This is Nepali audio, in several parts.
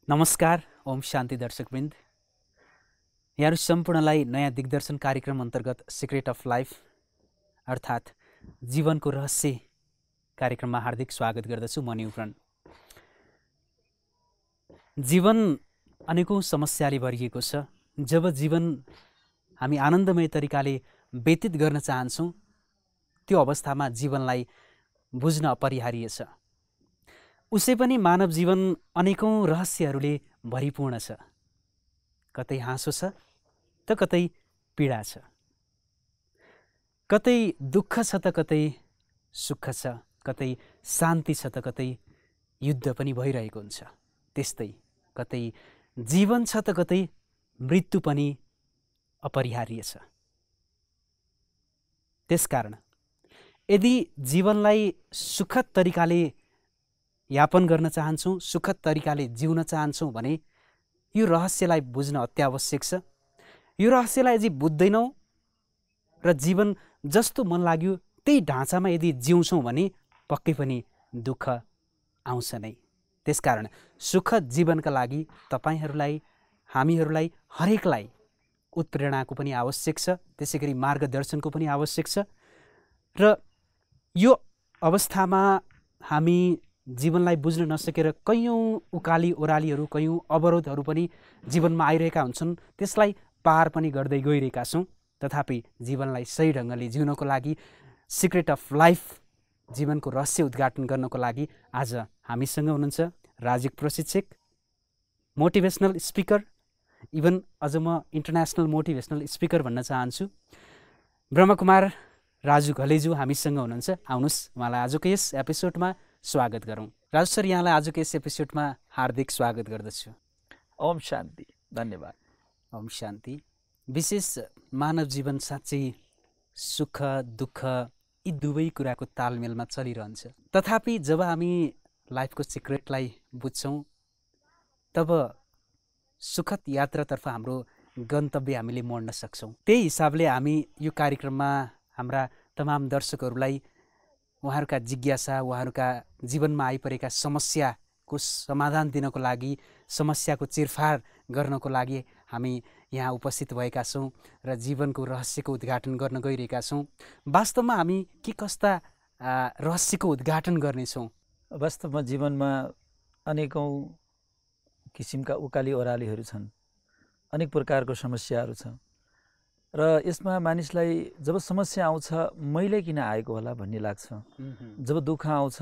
नमस्कार, ओम शान्ति दर्शकवृन्द। यहाँहरू सम्पूर्णलाई नयाँ दिग्दर्शन कार्यक्रम अन्तर्गत सिक्रेट अफ लाइफ अर्थात् जीवनको रहस्य कार्यक्रममा हार्दिक स्वागत गर्दछु। म न्युफ्रन। जीवन अनेकौँ समस्याले भरिएको छ। जब जीवन हामी आनन्दमय तरिकाले व्यतीत गर्न चाहन्छौँ, त्यो अवस्थामा जीवनलाई बुझ्न अपरिहार्य छ। उसै पनि मानव जीवन अनेकौँ रहस्यहरूले भरिपूर्ण छ। कतै हाँसो छ त कतै पीडा छ, कतै दुःख छ त कतै सुख छ, कतै शान्ति छ त कतै युद्ध पनि भइरहेको हुन्छ। त्यस्तै कतै जीवन छ त कतै मृत्यु पनि अपरिहार्य छ। त्यसकारण यदि जीवनलाई सुखद तरिकाले यापन गर्न चाहन्छौँ, सुखद तरिकाले जिउन चाहन्छौँ भने यो रहस्यलाई बुझ्न अत्यावश्यक छ। यो रहस्यलाई यदि बुझ्दैनौँ र जीवन जस्तो मन लाग्यो त्यही ढाँचामा यदि जिउँछौँ भने पक्कै पनि दुःख आउँछ नै। त्यसकारण सुखद जीवनका लागि तपाईहरूलाई, हामीहरूलाई, हरेकलाई उत्प्रेरणाको पनि आवश्यक छ, त्यसै गरी मार्गदर्शनको पनि आवश्यक छ। र यो अवस्थामा हामी जीवनलाई बुझ्न नसकेर कैयौँ उकाली ओह्रालीहरू, कैयौँ अवरोधहरू पनि जीवनमा आइरहेका हुन्छन्। त्यसलाई पार पनि गर्दै गइरहेका छौँ। तथापि जीवनलाई सही ढङ्गले जिउनको लागि, सिक्रेट अफ लाइफ जीवनको रहस्य उद्घाटन गर्नको लागि आज हामीसँग हुनुहुन्छ राजयोग प्रशिक्षक, मोटिभेसनल स्पिकर, इभन अझ म इन्टरनेसनल मोटिभेसनल स्पिकर भन्न चाहन्छु, ब्रह्मकुमार राजु घलेजु हामीसँग हुनुहुन्छ। आउनुहोस्, उहाँलाई आजको यस एपिसोडमा स्वागत गरौँ। राजु सर, यहाँलाई आजको यस एपिसोडमा हार्दिक स्वागत गर्दछु। ओम शान्ति, धन्यवाद। ओम शान्ति। विशेष मानव जीवन साँच्चै सुख दुःख यी दुवै कुराको तालमेलमा चलिरहन्छ। तथापि जब हामी लाइफको सिक्रेटलाई बुझ्छौँ तब सुखद यात्रातर्फ हाम्रो गन्तव्य हामीले मोड्न सक्छौँ। त्यही हिसाबले हामी यो कार्यक्रममा हाम्रा तमाम दर्शकहरूलाई उहाँहरूका जिज्ञासा, उहाँहरूका जीवनमा आइपरेका समस्याको समाधान दिनको लागि, समस्याको चिरफार गर्नको लागि हामी यहाँ उपस्थित भएका छौँ र जीवनको रहस्यको उद्घाटन गर्न गइरहेका छौँ। वास्तवमा हामी के कस्ता रहस्यको उद्घाटन गर्नेछौँ? वास्तवमा जीवनमा अनेकौँ किसिमका उकाली ओह्रालीहरू छन्, अनेक प्रकारको समस्याहरू छ र यसमा मानिसलाई जब समस्या आउँछ मैले किन आएको होला भन्ने लाग्छ। जब दुःख आउँछ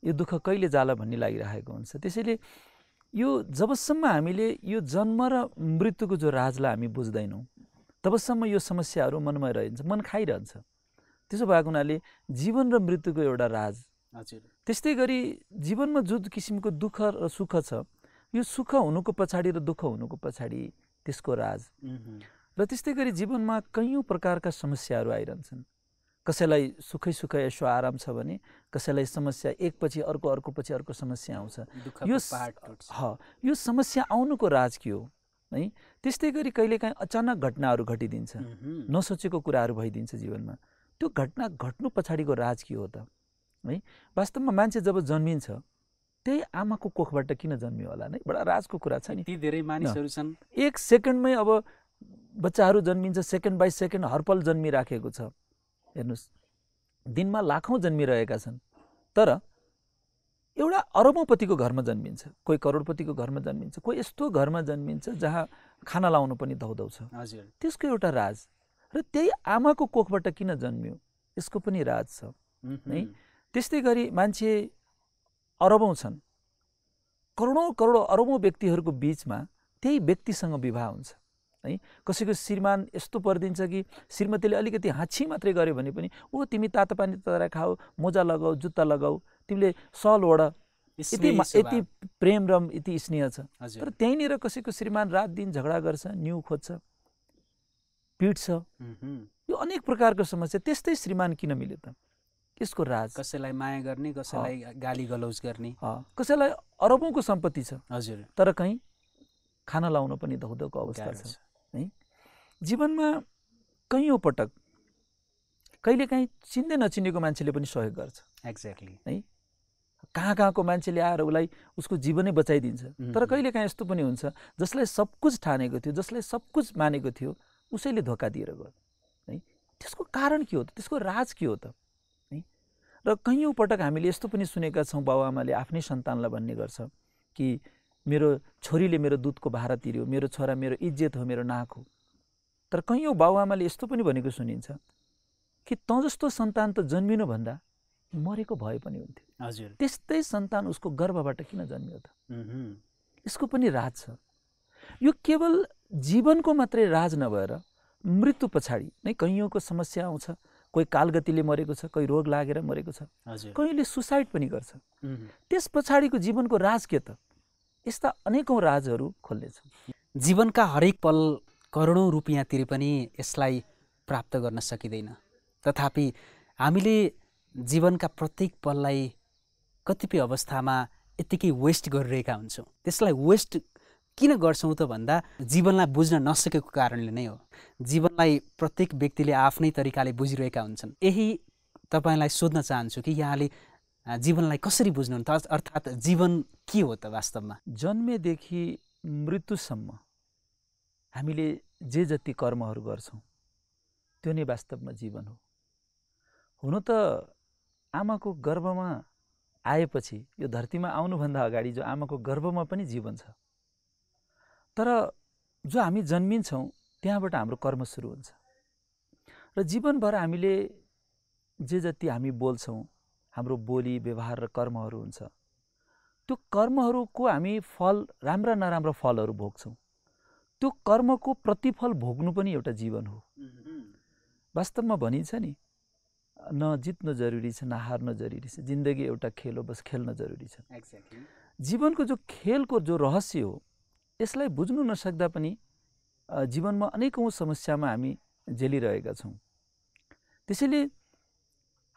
यो दुःख कहिले जाला भन्ने लागिरहेको हुन्छ। त्यसैले यो जबसम्म हामीले यो जन्म र मृत्युको जो राजलाई हामी बुझ्दैनौँ तबसम्म यो समस्याहरू मनमा रहन्छ, मन खाइरहन्छ। त्यसो भएको हुनाले जीवन र मृत्युको एउटा राज। त्यस्तै गरी जीवनमा जुन किसिमको दुःख र सुख छ, यो सुख हुनुको पछाडि र दुःख हुनुको पछाडि त्यसको राज। र त्यस्तै गरी जीवनमा कैयौँ प्रकारका समस्याहरू आइरहन्छन्। कसैलाई सुखै सुखै यसो आराम छ भने कसैलाई समस्या एकपछि अर्को, अर्कोपछि अर्को समस्या आउँछ। यो समस्या आउनुको राज के हो है? त्यस्तै गरी कहिलेकाहीँ अचानक घटनाहरू घटिदिन्छ, नसोचेको कुराहरू भइदिन्छ जीवनमा। त्यो घटना घट्नु पछाडिको राज के हो त है? वास्तवमा मान्छे जब जन्मिन्छ त्यही आमाको कोखबाट किन जन्मियो होला नै? बडा राजको कुरा छ नि। ती धेरै मानिसहरू छन्, एक सेकेन्डमै अब बच्चाहरू जन्मिन्छ, सेकेन्ड बाई सेकेन्ड हरपल जन्मिराखेको छ। हेर्नुहोस्, दिनमा लाखौँ जन्मिरहेका छन्, तर एउटा अरबौँपतिको घरमा जन्मिन्छ, कोही करोडपतिको घरमा जन्मिन्छ, कोही यस्तो घरमा जन्मिन्छ जहाँ खाना लाउनु पनि धौधौ छ। त्यसको एउटा राज। र त्यही आमाको कोखबाट किन जन्मियो यसको पनि राज छ है? त्यस्तै गरी मान्छे अरबौँ छन्, करोडौँ करोडौँ अरबौँ व्यक्तिहरूको बिचमा त्यही व्यक्तिसँग विवाह हुन्छ है? कसैको श्रीमान यस्तो परिदिन्छ कि श्रीमतीले अलिकति हाँची मात्रै गर्यो भने पनि ओ तिमी तातो पानी तताएर खाऊ, मोजा लगाऊ, जुत्ता लगाऊ, तिमीले सल ओढ, यति प्रेम र यति स्नेह छ। तर त्यहीँनिर कसैको श्रीमान रात दिन झगडा गर्छ, न्यु खोज्छ, पिट्छ, यो अनेक प्रकारको समस्या। त्यस्तै श्रीमान किन मिल्यो त? यसको राज। कसैलाई माया गर्ने, कसैलाई गाली गलौज गर्ने, कसैलाई अरबौँको सम्पत्ति छ, हजुर, तर कहीँ खाना लाउन पनि धौधौको अवस्था छ है? जीवनमा कैयौँ पटक कहिलेकाहीँ चिन्दै नचिनेको मान्छेले पनि सहयोग गर्छ। एक्ज्याक्टली है? कहाँको मान्छेले आएर उसलाई उसको जीवनै बचाइदिन्छ। तर कहिलेकाहीँ यस्तो पनि हुन्छ, जसलाई सब कुछ ठानेको थियो, जसलाई सब कुछ मानेको थियो, उसैले धोका दिएर गयो है। त्यसको कारण के हो त? त्यसको राज के हो त है? र कैयौँ पटक हामीले यस्तो पनि सुनेका छौँ, बाबुआमाले आफ्नै सन्तानलाई भन्ने गर्छ कि मेरो छोरीले मेरो दुधको भारा तिर्यो, मेरो छोरा मेरो इज्जत हो, मेरो नाक हो। तर कैयौँ बाबुआमाले यस्तो पनि भनेको सुनिन्छ कि तँ जस्तो सन्तान त जन्मिनुभन्दा मरेको भए पनि हुन्थ्यो। हजुर, त्यस्तै सन्तान उसको गर्भबाट किन जन्मियो त? यसको पनि राज छ। यो केवल जीवनको मात्रै राज नभएर मृत्यु पछाडि नै कैयौँको समस्या आउँछ। कोही कालगतिले मरेको छ, कोही रोग लागेर मरेको छ, कहिले सुसाइड पनि गर्छ। त्यस पछाडिको जीवनको राज के त? यस्ता अनेकौँ राजहरू खोल्नेछन्। जीवनका हरेक पल करोडौँ रुपियाँ तिरे पनि यसलाई प्राप्त गर्न सकिँदैन। तथापि हामीले जीवनका प्रत्येक पललाई कतिपय अवस्थामा यत्तिकै वेस्ट गरिरहेका हुन्छौँ। त्यसलाई वेस्ट किन गर्छौँ त भन्दा जीवनलाई बुझ्न नसकेको कारणले नै हो। जीवनलाई प्रत्येक व्यक्तिले आफ्नै तरिकाले बुझिरहेका हुन्छन्। यही तपाईँलाई सोध्न चाहन्छु कि यहाँले जीवनलाई कसरी बुझ्नुहुन्छ, अर्थात् जीवन के हो त वास्तवमा? जन्मेदेखि मृत्युसम्म हामीले जे जति कर्महरू गर्छौँ त्यो नै वास्तवमा जीवन हो। हुन त आमाको गर्भमा आएपछि, यो धरतीमा आउनुभन्दा अगाडि जो आमाको गर्भमा पनि जीवन छ, तर जो हामी जन्मिन्छौँ त्यहाँबाट हाम्रो कर्म सुरु हुन्छ। र जीवनभर हामीले जे जति हामी बोल्छौँ, हाम्रो बोली व्यवहार र कर्महरू हुन्छ, त्यो कर्महरूको हामी फल, राम्रा नराम्रा फलहरू भोग्छौँ। त्यो कर्मको प्रतिफल भोग्नु पनि एउटा जीवन हो। वास्तवमा भनिन्छ नि, न जित्नु जरुरी छ, न हार्नु जरुरी छ, जिन्दगी एउटा खेल हो, बस खेल्न जरुरी छ। जीवनको जो खेलको जो रहस्य हो, यसलाई बुझ्नु नसक्दा पनि जीवनमा अनेकौँ समस्यामा हामी झेलिरहेका छौँ। त्यसैले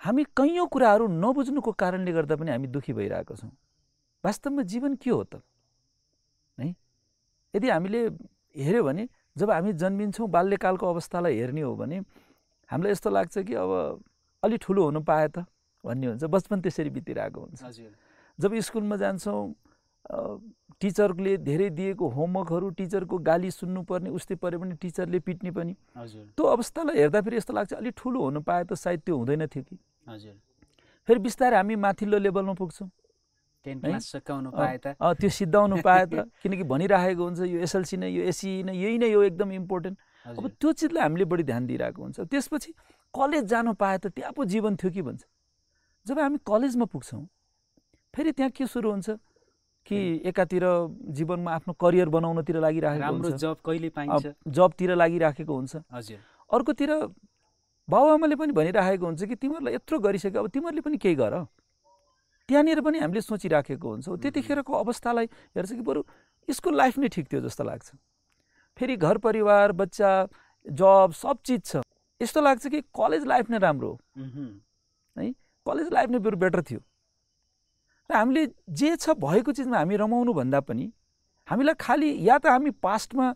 हामी कैयौँ कुराहरू नबुझ्नुको कारणले गर्दा पनि हामी दुःखी भइरहेका छौँ। वास्तवमा जीवन के हो त है? यदि हामीले हेऱ्यो भने, जब हामी जन्मिन्छौँ बाल्यकालको अवस्थालाई हेर्ने हो भने हामीलाई यस्तो लाग्छ कि अब अलि ठुलो हुनु पाए त भन्ने हुन्छ। बचपन त्यसरी बितिरहेको हुन्छ। जब स्कुलमा जान्छौँ, टिचरले धेरै दिएको होमवर्कहरू, टिचरको गाली सुन्नुपर्ने, उस्तै पऱ्यो भने टिचरले पिट्ने पनि। त्यो अवस्थालाई हेर्दा फेरि यस्तो लाग्छ अलि ठुलो हुनु पाए त सायद त्यो हुँदैन थियो कि। फेरि बिस्तारै हामी माथिल्लो लेभलमा पुग्छौँ, त्यो सिद्धाउनु पाए त, किनकि भनिरहेको हुन्छ यो एसएलसी नै, यो एसई नै, यही नै हो एकदम इम्पोर्टेन्ट। अब त्यो चिजलाई हामीले बढी ध्यान दिइरहेको हुन्छ। त्यसपछि कलेज जानु पाए त त्यहाँ पो जीवन थियो कि भन्छ। जब हामी कलेजमा पुग्छौँ फेरि त्यहाँ के सुरु हुन्छ कि एकातिर जीवनमा आफ्नो करियर बनाउनतिर लागिरहेको हुन्छ, जब कहिले पाइन्छ, जबतिर लागिराखेको हुन्छ। अर्कोतिर बाबुआमाले पनि भनिरहेको हुन्छ कि तिमीहरूलाई यत्रो गरिसक्यो, अब तिमीहरूले पनि केही गर। त्यहाँनिर पनि हामीले सोचिराखेको हुन्छ। त्यतिखेरको अवस्थालाई हेर्छ कि बरु यसको लाइफ नै ठिक थियो जस्तो लाग्छ। फेरि घर परिवार, बच्चा, जब सब चिज छ, यस्तो लाग्छ कि कलेज लाइफ नै राम्रो हो है, कलेज लाइफ नै बरु बेटर थियो। र हामीले जे छ भएको चिजमा हामी रमाउनु भन्दा पनि हामीलाई खालि या त हामी पास्टमा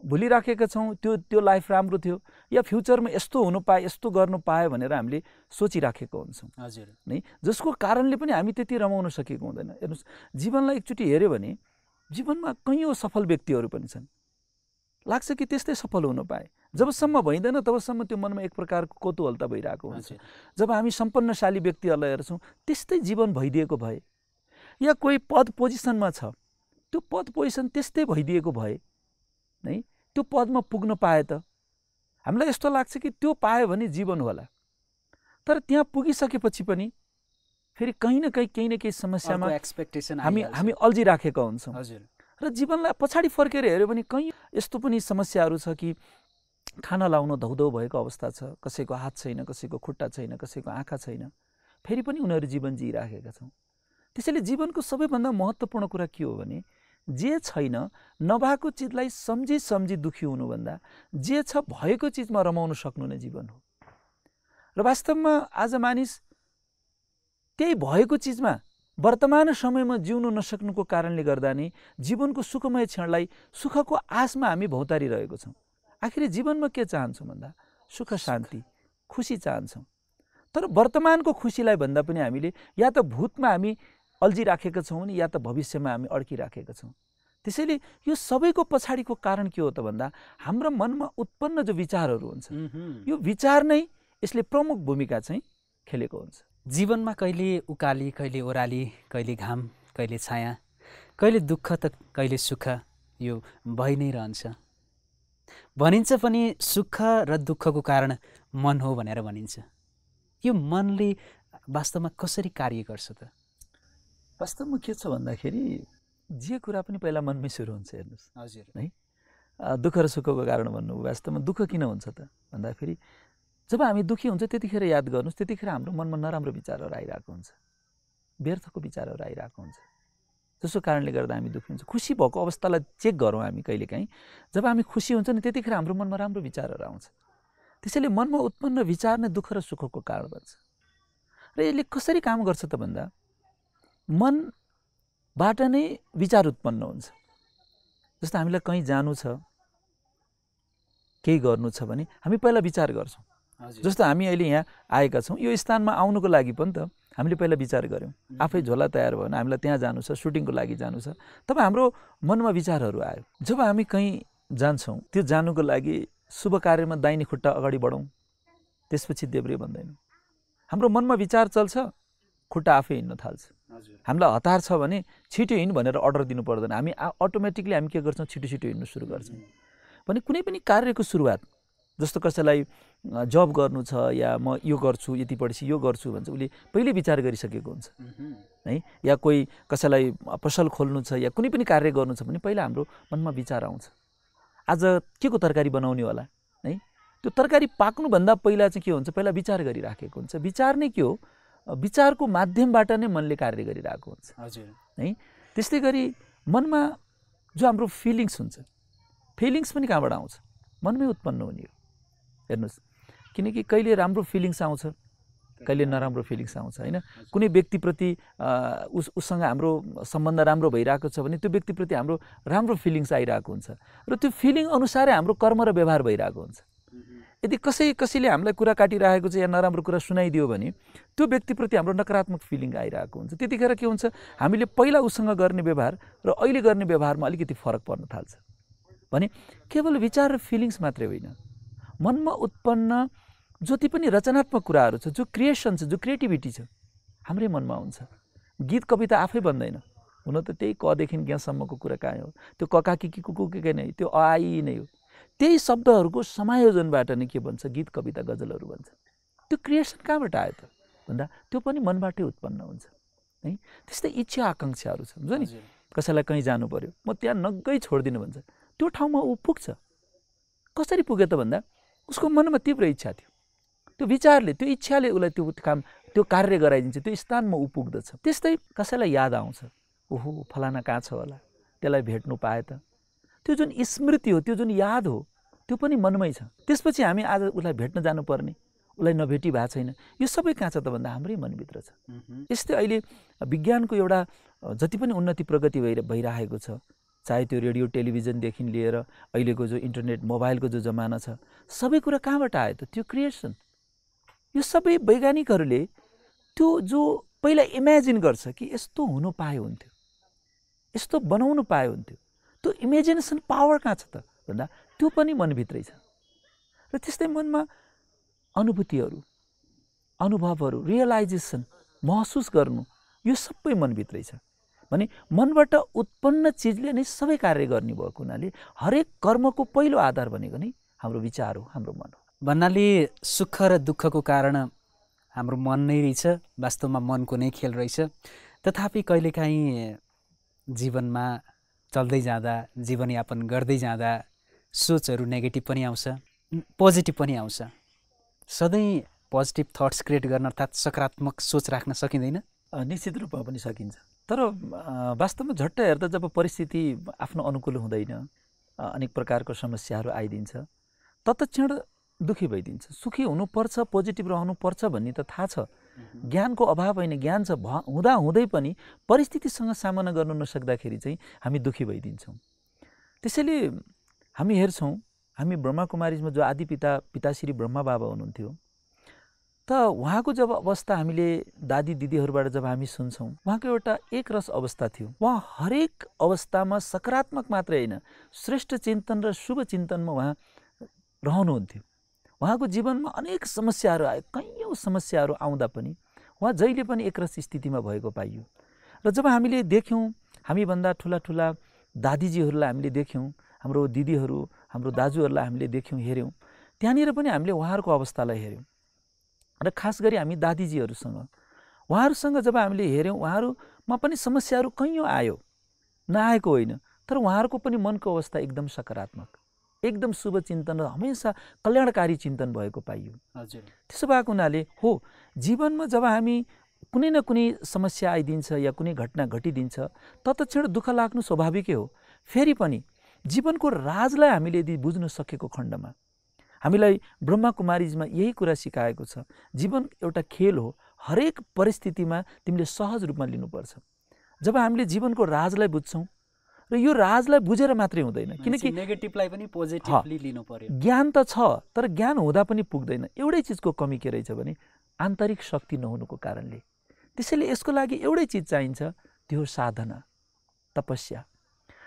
भुलिराखेका छौँ त्यो लाइफ राम्रो थियो, या फ्युचरमा यस्तो हुनु पाए, यस्तो गर्नु पाए भनेर हामीले सोचिराखेको हुन्छौँ नै, जसको कारणले पनि हामी त्यति रमाउन सकेको हुँदैन। हेर्नुहोस्, जीवनलाई एकचोटि हेऱ्यो भने जीवनमा कैयौँ सफल व्यक्तिहरू पनि छन्। लाग्छ कि त्यस्तै सफल हुनु पाए। जबसम्म भइँदैन तबसम्म त्यो मनमा एक प्रकारको कौतूहलता भइरहेको हुन्छ। जब हामी सम्पन्नशाली व्यक्तिहरूलाई हेर्छौँ त्यस्तै जीवन भइदिएको भए, या कोही पद पोजिसनमा छ, त्यो पद पोजिसन त्यस्तै भइदिएको भए नै, त्यो पदमा पुग्न पाए त हामीलाई यस्तो लाग्छ कि त्यो पायो भने जीवन होला। तर त्यहाँ पुगिसकेपछि पनि फेरि कहीँ न केही समस्यामा हामी अल्झिराखेका हुन्छौँ। र जीवनलाई पछाडि फर्केर हेऱ्यो भने कहीँ यस्तो पनि समस्याहरू छ कि खाना लाउन धौधौ भएको अवस्था छ, कसैको हात छैन, कसैको खुट्टा छैन, कसैको आँखा छैन, फेरि पनि उनीहरू जीवन जिइराखेका छौँ। त्यसैले जीवनको सबैभन्दा महत्त्वपूर्ण कुरा के हो भने, जे छैन, नभएको चिजलाई सम्झी दुखी हुनुभन्दा जे छ भएको चिजमा रमाउन सक्नु नै जीवन हो। र वास्तवमा आज मानिस त्यही भएको चिजमा वर्तमान समयमा जिउन नसक्नुको कारणले गर्दा नै जीवनको सुखमय क्षणलाई सुखको आशमा हामी भौतारिरहेको छौँ। आखिर जीवनमा के चाहन्छौँ भन्दा सुख शान्ति खुसी चाहन्छौँ। तर वर्तमानको खुसीलाई भन्दा पनि हामीले या त भूतमा हामी अल्झिराखेका छौँ भने या त भविष्यमा हामी अड्किराखेका छौँ। त्यसैले यो सबैको पछाडिको कारण के हो त भन्दा हाम्रो मनमा उत्पन्न जो विचारहरू हुन्छ यो विचार नै यसले प्रमुख भूमिका चाहिँ खेलेको हुन्छ। जीवनमा कहिले उकाली, कहिले ओह्राली, कहिले घाम, कहिले छाया, कहिले दुःख त कहिले सुख, यो भइ नै रहन्छ। भनिन्छ पनि सुख र दुःखको कारण मन हो भनेर भनिन्छ। यो मनले वास्तवमा कसरी कार्य गर्छ त? वास्तवमा के छ भन्दाखेरि जे कुरा पनि पहिला मनमै सुरु हुन्छ। हेर्नुहोस् हजुर, है, दुःख र सुखको कारण भन्नु वास्तवमा दुःख किन हुन्छ त भन्दाखेरि जब हामी दुःखी हुन्छ त्यतिखेर याद गर्नुहोस्, त्यतिखेर हाम्रो मनमा नराम्रो विचारहरू आइरहेको हुन्छ, व्यर्थको विचारहरू आइरहेको हुन्छ, जसको कारणले गर्दा हामी दुःखी हुन्छ। खुसी भएको अवस्थालाई चेक गरौँ हामी कहिलेकाहीँ, जब हामी खुसी हुन्छ नि त्यतिखेर हाम्रो मनमा राम्रो विचारहरू आउँछ। त्यसैले मनमा उत्पन्न विचार नै दुःख र सुखको कारण बन्छ। र यसले कसरी काम गर्छ त भन्दा मनबाट नै विचार उत्पन्न हुन्छ। जस्तो हामीलाई कहीँ जानु छ, केही गर्नु छ भने हामी पहिला विचार गर्छौँ। जस्तो हामी अहिले यहाँ आएका छौँ, यो स्थानमा आउनुको लागि पनि त हामीले पहिला विचार गऱ्यौँ। आफै झोला तयार भयो भने हामीलाई त्यहाँ जानु छ, सुटिङको लागि जानु छ, तब हाम्रो मनमा विचारहरू आयो। जब हामी कहीँ जान्छौँ त्यो जानुको लागि शुभ कार्यमा दाहिने खुट्टा अगाडि बढौँ, त्यसपछि देब्रे भन्दैनौँ। हाम्रो मनमा विचार चल्छ, खुट्टा आफै हिँड्न थाल्छ। हामीलाई हतार छ भने छिटो हिँड भनेर अर्डर दिनु पर्दैन, हामी अटोमेटिकली हामी के गर्छौँ, छिटो छिटो हिँड्नु सुरु गर्छौँ। भने कुनै पनि कार्यको सुरुवात, जस्तो कसैलाई जब गर्नु छ या म यो गर्छु, यति पढेपछि यो गर्छु भन्छ, उसले पहिले विचार गरिसकेको हुन्छ है। या कोही कसैलाई पसल खोल्नु छ या कुनै पनि कार्य गर्नु छ भने पहिला हाम्रो मनमा विचार आउँछ, आज के को तरकारी बनाउने होला है। त्यो तरकारी पाक्नुभन्दा पहिला चाहिँ के हुन्छ, पहिला विचार गरिराखेको हुन्छ। विचार नै के हो, विचारको माध्यमबाट नै मनले कार्य गरिरहेको हुन्छ। हजुर, है, त्यस्तै गरी मनमा जो हाम्रो फिलिङ्स हुन्छ, फिलिङ्स पनि कहाँबाट आउँछ, मनमै उत्पन्न हुने हो। हेर्नुहोस्, किनकि कहिले राम्रो फिलिङ्स आउँछ, कहिले नराम्रो फिलिङ्स आउँछ होइन। कुनै व्यक्तिप्रति उससँग हाम्रो सम्बन्ध राम्रो भइरहेको छ भने त्यो व्यक्तिप्रति हाम्रो राम्रो फिलिङ्स आइरहेको हुन्छ र त्यो फिलिङ अनुसारै हाम्रो कर्म र व्यवहार भइरहेको हुन्छ। यदि कसैले हामीलाई कुरा काटिरहेको छ या नराम्रो कुरा सुनाइदियो भने त्यो व्यक्तिप्रति हाम्रो नकारात्मक फिलिङ आइरहेको हुन्छ। त्यतिखेर के हुन्छ, हामीले पहिला उसँग गर्ने व्यवहार र अहिले गर्ने व्यवहारमा अलिकति फरक पर्न थाल्छ। भने केवल विचार र फिलिङ्स मात्रै होइन, मनमा उत्पन्न जति पनि रचनात्मक कुराहरू छ, जो क्रिएसन छ, जो क्रिएटिभिटी छ, हाम्रै मनमा हुन्छ। गीत कविता आफै बन्दैन, हुन त त्यही कदेखि ज्ञसम्मको कुरा कहाँ हो, त्यो ककाकी कुकुके नै, त्यो आई नै हो। त्यही शब्दहरूको समायोजनबाट नै के भन्छ, गीत कविता गजलहरू भन्छ। त्यो क्रिएसन कहाँबाट आयो त भन्दा त्यो पनि मनबाटै उत्पन्न हुन्छ है। त्यस्तै इच्छा आकाङ्क्षाहरू छ, हुन्छ नि। कसैलाई कहीँ जानु पर्यो, म त्यहाँ नगई छोडिदिनु भन्छ, त्यो ठाउँमा ऊ पुग्छ। कसरी पुग्यो त भन्दा उसको मनमा तीव्र इच्छा थियो, त्यो विचारले, त्यो इच्छाले उसलाई त्यो काम, त्यो कार्य गराइदिन्छ, त्यो स्थानमा ऊ पुग्दछ। त्यस्तै कसैलाई याद आउँछ, ओहो फलाना कहाँ छ होला, त्यसलाई भेट्नु पाए त, त्यो जुन स्मृति हो, त्यो जुन याद हो, त्यो पनि मनमै छ। त्यसपछि हामी आज उसलाई भेट्न जानुपर्ने, उसलाई नभेटी भएको छैन, यो सबै कहाँ छ त भन्दा हाम्रै मनभित्र छ। यस्तै अहिले विज्ञानको एउटा जति पनि उन्नति प्रगति भइरहेको छ, चाहे त्यो रेडियो टेलिभिजनदेखि लिएर अहिलेको जो इन्टरनेट मोबाइलको जो जमाना छ, सबै कुरा कहाँबाट आयो त, त्यो क्रिएसन। यो सबै वैज्ञानिकहरूले त्यो जो पहिला इमेजिन गर्छ कि यस्तो हुनु पाए हुन्थ्यो, यस्तो बनाउनु पाए हुन्थ्यो, त्यो इमेजिनेसन पावर कहाँ छ त भन्दा त्यो पनि मनभित्रै छ। र त्यस्तै मनमा अनुभूतिहरू, अनुभवहरू, रियलाइजेसन, महसुस गर्नु, यो सबै मनभित्रै छ। भने मनबाट उत्पन्न चिजले नै सबै कार्य गर्ने भएको हुनाले हरेक कर्मको पहिलो आधार भनेको नै हाम्रो विचार हो, हाम्रो मन हो। भन्नाले सुख र दुःखको कारण हाम्रो मन नै रहेछ, वास्तवमा मनको नै खेल रहेछ। तथापि कहिलेकाहीँ जीवनमा चल्दै जाँदा, जीवनयापन गर्दै जाँदा सोचहरू नेगेटिभ पनि आउँछ, पोजिटिभ पनि आउँछ। सधैँ पोजिटिभ थट्स क्रिएट गर्न अर्थात् सकारात्मक सोच राख्न सकिँदैन? निश्चित रूपमा पनि सकिन्छ, तर वास्तवमा झट्ट हेर्दा जब परिस्थिति आफ्नो अनुकूल हुँदैन, अनेक प्रकारको समस्याहरू आइदिन्छ, तत्क्षण दुःखी भइदिन्छ। सुखी हुनुपर्छ, पोजिटिभ रहनुपर्छ भन्ने त थाहा छ, ज्ञानको अभाव होइन, ज्ञान छ, हुँदा हुँदै पनि परिस्थितिसँग सामना गर्नु नसक्दाखेरि चाहिँ हामी दुःखी भइदिन्छौँ। त्यसैले हामी हेर्छौँ, हामी ब्रह्माकुमारीमा जो आदि पिताश्री ब्रह्मा बाबा हुनुहुन्थ्यो, त उहाँको जब अवस्था हामीले दादी दिदीहरूबाट जब हामी सुन्छौँ, उहाँको एउटा एक रस अवस्था थियो। उहाँ हरेक अवस्थामा सकारात्मक मात्रै होइन, श्रेष्ठ चिन्तन र शुभ चिन्तनमा उहाँ रहनुहुन्थ्यो। उहाँको जीवनमा अनेक समस्याहरू आयो, कैयौँ समस्याहरू आउँदा पनि उहाँ जहिले पनि एकरस स्थितिमा भएको पाइयो। र जब हामीले देख्यौँ, हामीभन्दा ठुला ठुला दादीजीहरूलाई हामीले देख्यौँ, हाम्रो दिदीहरू, हाम्रो दाजुहरूलाई हामीले देख्यौँ, हेऱ्यौँ, त्यहाँनिर पनि हामीले उहाँहरूको अवस्थालाई हेऱ्यौँ। र खास गरी हामी उहाँहरूसँग जब हामीले हेऱ्यौँ, उहाँहरूमा पनि समस्याहरू कैयौँ आयो, नआएको होइन, तर उहाँहरूको पनि मनको अवस्था एकदम सकारात्मक, एकदम शुभ चिन्तन र हमेसा कल्याणकारी चिन्तन भएको पाइयो। हजुर, त्यसो भएको हुनाले हो, जीवनमा जब हामी कुनै न कुनै समस्या आइदिन्छ या कुनै घटना घटिदिन्छ, तत्क्षण दुःख लाग्नु स्वाभाविकै हो। फेरि पनि जीवनको राजलाई हामीले यदि बुझ्न सकेको खण्डमा हामीलाई ब्रह्माकुमारीजमा यही कुरा सिकाएको छ, जीवन एउटा खेल हो, हरेक परिस्थितिमा तिमीले सहज रूपमा लिनुपर्छ। जब हामीले जीवनको राजलाई बुझ्छौँ, र यो राजलाई बुझेर मात्रै हुँदैन, किनकि नेगेटिभलाई पनि पोजिटिभली लिनु पर्यो। ज्ञान त छ, तर ज्ञान हुँदा पनि पुग्दैन। एउटै चिजको कमी के रहेछ भने आन्तरिक शक्ति नहुनुको कारणले। त्यसैले यसको लागि एउटै चिज चाहिन्छ, त्यो साधना, तपस्या।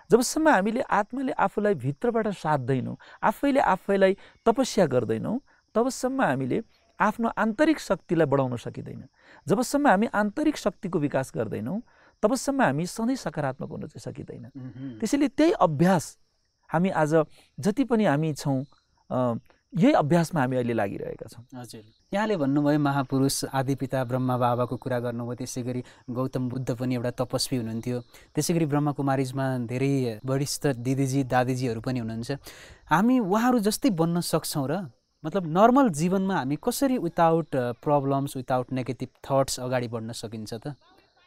जबसम्म हामीले आत्माले आफूलाई भित्रबाट साध्दैनौँ, आफैले आफैलाई तपस्या गर्दैनौँ, तबसम्म हामीले आफ्नो आन्तरिक शक्तिलाई बढाउन सकिँदैन। जबसम्म हामी आन्तरिक शक्तिको विकास गर्दैनौँ, तबसम्म हामी सधैँ सकारात्मक हुन चाहिँ सकिँदैन। त्यसैले त्यही अभ्यास हामी आज जति पनि हामी छौँ, यही अभ्यासमा हामी अहिले लागिरहेका छौँ। हजुर, यहाँले भन्नुभयो महापुरुष आदिपिता ब्रह्मा बाबाको कुरा गर्नुभयो, त्यसै गरी गौतम बुद्ध पनि एउटा तपस्वी हुनुहुन्थ्यो, त्यसै गरी ब्रह्माकुमारीजमा धेरै वरिष्ठ दिदीजी दादीजीहरू पनि हुनुहुन्छ। हामी उहाँहरू जस्तै बन्न सक्छौँ र मतलब नर्मल जीवनमा हामी कसरी without problems, without negative thoughts अगाडि बढ्न सकिन्छ त?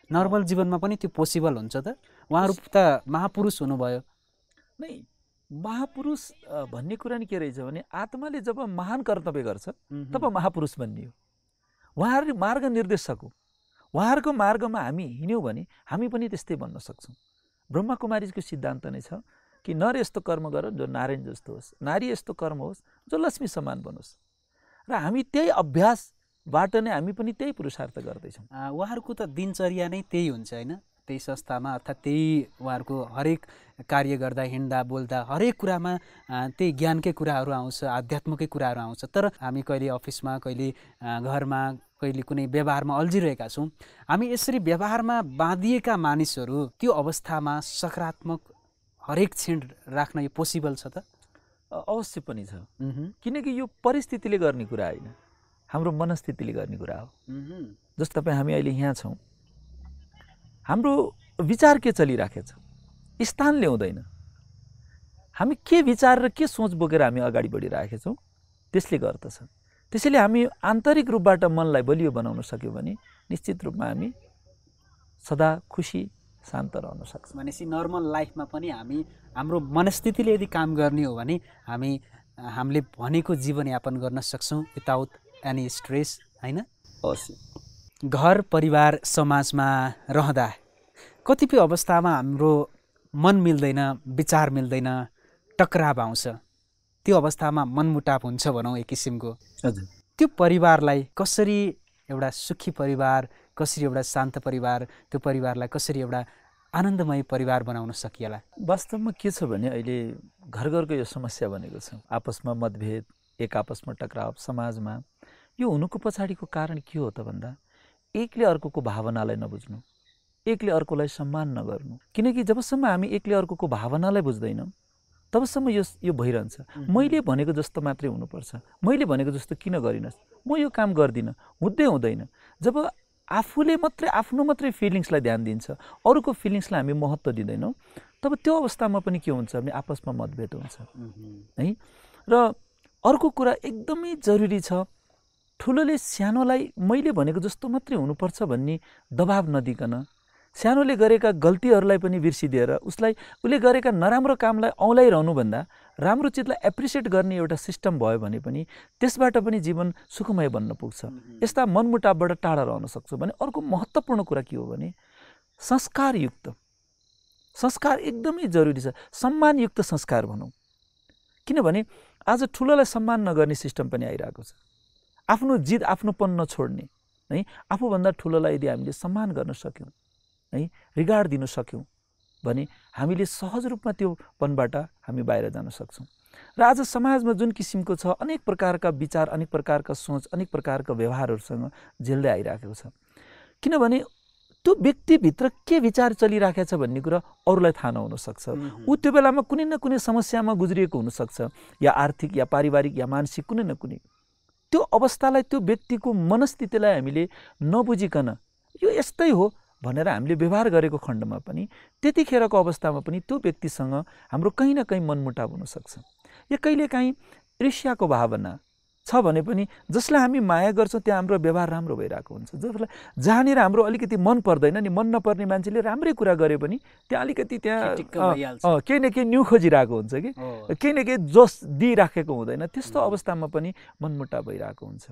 नर्मल जीवनमा पनि त्यो पोसिबल हुन्छ त? उहाँहरू त महापुरुष हुनुभयो नै। महापुरुष भन्ने कुरा नि के रहेछ भने आत्माले जब महान कर्तव्य गर्छ तब महापुरुष बन्ने हो। उहाँहरू मार्ग निर्देशक हो। उहाँहरूको मार्गमा हामी हिँड्यौँ भने हामी पनि त्यस्तै बन्न सक्छौँ। ब्रह्माकुमारीको सिद्धान्त नै छ कि नर यस्तो कर्म गर जो नारायण जस्तो होस्, नारी यस्तो कर्म होस् जो लक्ष्मी समान बनोस्। र हामी त्यही अभ्यासबाट नै हामी पनि त्यही पुरुषार्थ गर्दैछौँ। उहाँहरूको त दिनचर्या नै त्यही हुन्छ होइन? त्यही संस्थामा अर्थात् त्यही उहाँहरूको हरेक कार्य गर्दा, हिँड्दा, बोल्दा हरेक कुरामा त्यही ज्ञानकै कुराहरू आउँछ, आध्यात्मकै कुराहरू आउँछ। तर हामी कहिले अफिसमा, कहिले घरमा, कहिले कुनै व्यवहारमा अल्झिरहेका छौँ। हामी यसरी व्यवहारमा बाँधिएका मानिसहरू त्यो अवस्थामा सकारात्मक हरेक क्षण राख्न यो पोसिबल छ त? अवश्य पनि छ, किनकि यो परिस्थितिले गर्ने कुरा होइन, हाम्रो मनस्थितिले गर्ने कुरा हो। जस्तो तपाईँ हामी अहिले यहाँ छौँ, हाम्रो विचार के चलिराखेको छ, स्थान ल्याउँदैन। हामी के विचार र के सोच बोकेर हामी अगाडि बढिरहेका छौँ, त्यसले गर्दछ। त्यसैले हामी आन्तरिक रूपबाट मनलाई बलियो बनाउन सक्यौँ भने निश्चित रूपमा हामी सदा खुसी, शान्त रहन सक्छौँ। भनेपछि नर्मल लाइफमा पनि हामी हाम्रो मनस्थितिले यदि काम गर्ने हो भने हामीले भनेको जीवनयापन गर्न सक्छौँ विदाउट एनी स्ट्रेस, होइन? अवश्य। घर परिवार समाजमा रहँदा कतिपय अवस्थामा हाम्रो मन मिल्दैन, विचार मिल्दैन, टकराव आउँछ, त्यो अवस्थामा मनमुटाव हुन्छ भनौँ एक किसिमको। हजुर, त्यो परिवारलाई कसरी एउटा सुखी परिवार, कसरी एउटा शान्त परिवार, त्यो परिवारलाई कसरी एउटा आनन्दमय परिवार बनाउन सकिएला? वास्तवमा के छ भने अहिले घर घरको यो समस्या बनेको छ, आपसमा मतभेद, एक आपसमा टकराव समाजमा। यो हुनुको पछाडिको कारण के हो त भन्दा एकले अर्कोको भावनालाई नबुझ्नु, एकले अर्कोलाई सम्मान नगर्नु। किनकि जबसम्म हामी एकले अर्कोको भावनालाई बुझ्दैनौँ तबसम्म यो भइरहन्छ। मैले भनेको जस्तो मात्रै हुनुपर्छ, मैले भनेको जस्तो किन गरिनस्, म यो काम गर्दिनँ, हुँदैन। जब आफूले मात्रै आफ्नो मात्रै फिलिङ्सलाई ध्यान दिन्छ, अरूको फिलिङ्सलाई हामी महत्त्व दिँदैनौँ, तब त्यो अवस्थामा पनि के हुन्छ भने आपसमा मतभेद हुन्छ है। र अर्को कुरा एकदमै जरुरी छ, ठुलोले सानोलाई मैले भनेको जस्तो मात्रै हुनुपर्छ भन्ने दबाब नदिकन, सानोले गरेका गल्तीहरूलाई पनि बिर्सिदिएर उसले गरेका नराम्रो कामलाई औँलाइरहनुभन्दा राम्रो चिजलाई एप्रिसिएट गर्ने एउटा सिस्टम भयो भने पनि त्यसबाट पनि जीवन सुखमय बन्न पुग्छ। यस्ता मनमुटावबाट टाढा रहन सक्छ। भने अर्को महत्त्वपूर्ण कुरा के हो भने संस्कारयुक्त संस्कार एकदमै जरुरी छ, सम्मानयुक्त संस्कार भनौँ। किनभने आज ठुलोलाई सम्मान नगर्ने सिस्टम पनि आइरहेको छ। आफ्नो जिद आफ्नोपन नछोड्ने है, आफूभन्दा ठुलोलाई यदि हामीले सम्मान गर्न सक्यौँ है, रिगार्ड दिन सक्यौँ भने हामीले सहज रूपमा त्यो पनबाट हामी बाहिर जान सक्छौँ। र आज समाजमा जुन किसिमको छ, अनेक प्रकारका विचार, अनेक प्रकारका सोच, अनेक प्रकारका व्यवहारहरूसँग झेल्दै आइराखेको छ। किनभने त्यो व्यक्तिभित्र के विचार चलिराखेको छ भन्ने कुरा अरूलाई थाहा नहुन सक्छ। ऊ त्यो बेलामा कुनै न कुनै समस्यामा गुज्रिएको हुनसक्छ, या आर्थिक या पारिवारिक या मानसिक कुनै न कुनै। त्यो अवस्थालाई, त्यो व्यक्तिको मनस्थितिलाई हामीले नबुझिकन यो यस्तै हो भनेर हामीले व्यवहार गरेको खण्डमा पनि त्यतिखेरको अवस्थामा पनि त्यो व्यक्तिसँग हाम्रो कहीँ न कहीँ मनमुटाव हुनसक्छ। या कहिलेकाहीँ ईर्ष्याको भावना छ भने पनि जसलाई हामी माया गर्छौँ त्यहाँ हाम्रो व्यवहार राम्रो भइरहेको हुन्छ। जसलाई जहाँनिर हाम्रो अलिकति मन पर्दैन नि, मन नपर्ने मान्छेले राम्रै कुरा गरे पनि त्यहाँ अलिकति त्यहाँ केही न केही न्यु खोजिरहेको हुन्छ कि केही न केही जोस दिइराखेको हुँदैन। त्यस्तो अवस्थामा पनि मनमुटाव भइरहेको हुन्छ।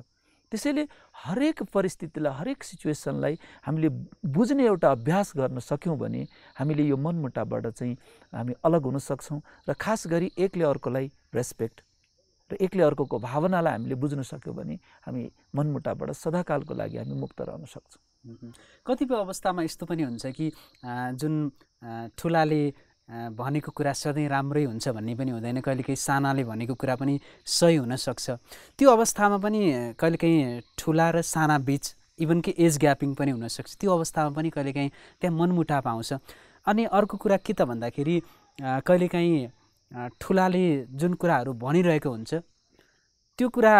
त्यसैले हरेक परिस्थितिलाई, हरेक सिचुएसनलाई हामीले बुझ्ने एउटा अभ्यास गर्न सक्यौँ भने हामीले यो मनमुटावबाट चाहिँ हामी अलग हुन सक्छौँ। र खास गरी एकले अर्कोलाई रेस्पेक्ट र एकले अर्कोको भावनालाई हामीले बुझ्न सक्यौँ भने हामी मनमुटावबाट सदाकालको लागि हामी मुक्त रहन सक्छौँ। कतिपय अवस्थामा यस्तो पनि हुन्छ कि जुन ठुलाले भनेको कुरा सधैँ राम्रै हुन्छ भन्ने पनि हुँदैन। कहिलेकाहीँ सानाले भनेको कुरा पनि सही हुनसक्छ। त्यो अवस्थामा पनि कहिलेकाहीँ ठुला र साना बिच इभन कि एज ग्यापिङ पनि हुनसक्छ। त्यो अवस्थामा पनि कहिलेकाहीँ त्यहाँ मनमुटाव आउँछ। अनि अर्को कुरा के त भन्दाखेरि कहिलेकाहीँ ठुलाले जुन कुराहरू भनिरहेको हुन्छ त्यो कुरा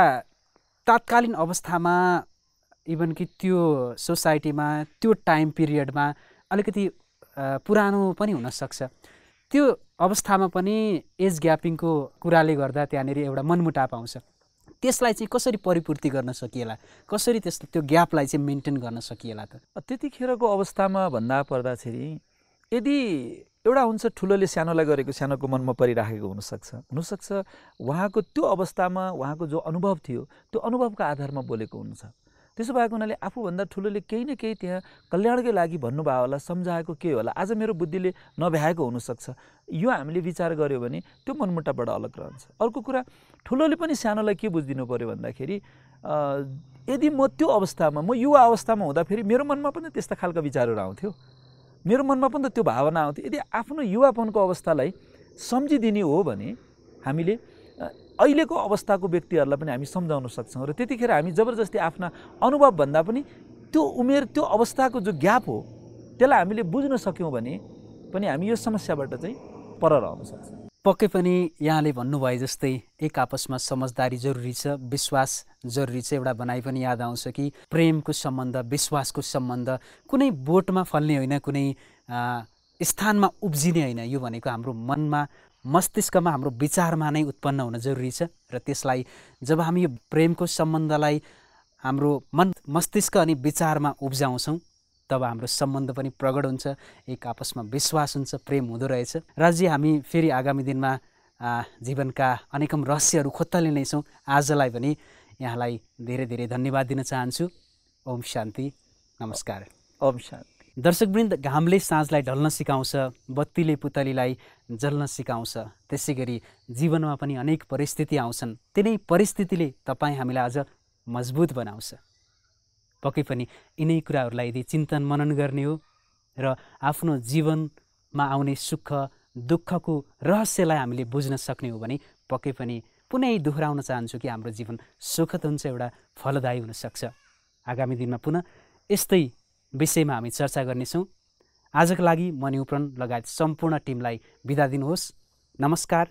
तात्कालीन अवस्थामा इभन कि त्यो सोसाइटीमा त्यो टाइम पिरियडमा अलिकति पुरानो पनि हुनसक्छ। त्यो अवस्थामा पनि एज ग्यापिङको कुराले गर्दा त्यहाँनिर एउटा मनमुटाव आउँछ। त्यसलाई चाहिँ कसरी परिपूर्ति गर्न सकिएला, कसरी त्यो ग्यापलाई चाहिँ मेन्टेन गर्न सकिएला त? त्यतिखेरको अवस्थामा भन्दा पर्दाखेरि यदि एउटा हुन्छ ठुलोले सानोलाई गरेको सानोको मनमा परिराखेको हुनसक्छ उहाँको त्यो अवस्थामा उहाँको जो अनुभव थियो त्यो अनुभवको आधारमा बोलेको हुन्छ। त्यसो भएको हुनाले आफूभन्दा ठुलोले केही न केही त्यहाँ कल्याणकै लागि भन्नुभयो होला, सम्झाएको के होला, आज मेरो बुद्धिले नभ्याएको हुनसक्छ। यो हामीले विचार गऱ्यो भने त्यो मनमुटावबाट अलग रहन्छ। अर्को कुरा, ठुलोले पनि सानोलाई के बुझिदिनु पर्यो भन्दाखेरि यदि म त्यो अवस्थामा, म युवा अवस्थामा हुँदाखेरि मेरो मनमा पनि त्यस्ता खालका विचारहरू आउँथ्यो, मेरो मनमा पनि त त्यो भावना आउँथ्यो। यदि आफ्नो युवापनको अवस्थालाई सम्झिदिने हो भने हामीले अहिलेको अवस्थाको व्यक्तिहरूलाई पनि हामी सम्झाउन सक्छौँ। र त्यतिखेर हामी जबरजस्ती आफ्ना अनुभवभन्दा पनि त्यो उमेर, त्यो अवस्थाको जो ग्याप हो त्यसलाई हामीले बुझ्न सक्यौँ भने पनि हामी यो समस्याबाट चाहिँ पर रहन सक्छौँ। पक्कै पनि यहाँले भन्नुभए जस्तै एक आपसमा समझदारी जरुरी छ, विश्वास जरुरी छ। एउटा भनाइ पनि याद आउँछ कि प्रेमको सम्बन्ध, विश्वासको सम्बन्ध कुनै बोटमा फल्ने होइन, कुनै स्थानमा उब्जिने होइन। यो भनेको हाम्रो मनमा, मस्तिष्कमा, हाम्रो विचारमा नै उत्पन्न हुन जरुरी छ। र त्यसलाई जब हामी यो प्रेमको सम्बन्धलाई हाम्रो मन, मस्तिष्क अनि विचारमा उब्जाउँछौँ तब हाम्रो सम्बन्ध पनि प्रगट हुन्छ, एक आपसमा विश्वास हुन्छ, प्रेम हुँदो रहेछ। राजी, हामी फेरि आगामी दिनमा जीवनका अनेकौं रहस्यहरू खोत्तले नै छौँ। आजलाई पनि यहाँलाई धेरै धेरै धन्यवाद दिन चाहन्छु। ओम शान्ति, नमस्कार। ओम शान्ति। दर्शकवृन्द, घामले साँझलाई ढल्न सिकाउँछ, बत्तीले पुतलीलाई जल्न सिकाउँछ। त्यसै गरी जीवनमा पनि अनेक परिस्थिति आउँछन्। तिनै परिस्थितिले तपाईँ हामीलाई अझ मजबुत बनाउँछ। पक्कै पनि यिनै कुराहरूलाई यदि चिन्तन मनन गर्ने हो र आफ्नो जीवनमा आउने सुख दुःखको रहस्यलाई हामीले बुझ्न सक्ने हो भने पक्कै पनि पुनः दोहोऱ्याउन चाहन्छु कि हाम्रो जीवन सुखद हुन्छ, एउटा फलदायी हुनसक्छ। आगामी दिनमा पुनः यस्तै विषयमा हामी चर्चा गर्नेछौँ। आजको लागि म न्युप्रण लगायत सम्पूर्ण टिमलाई बिदा दिनुहोस्। नमस्कार।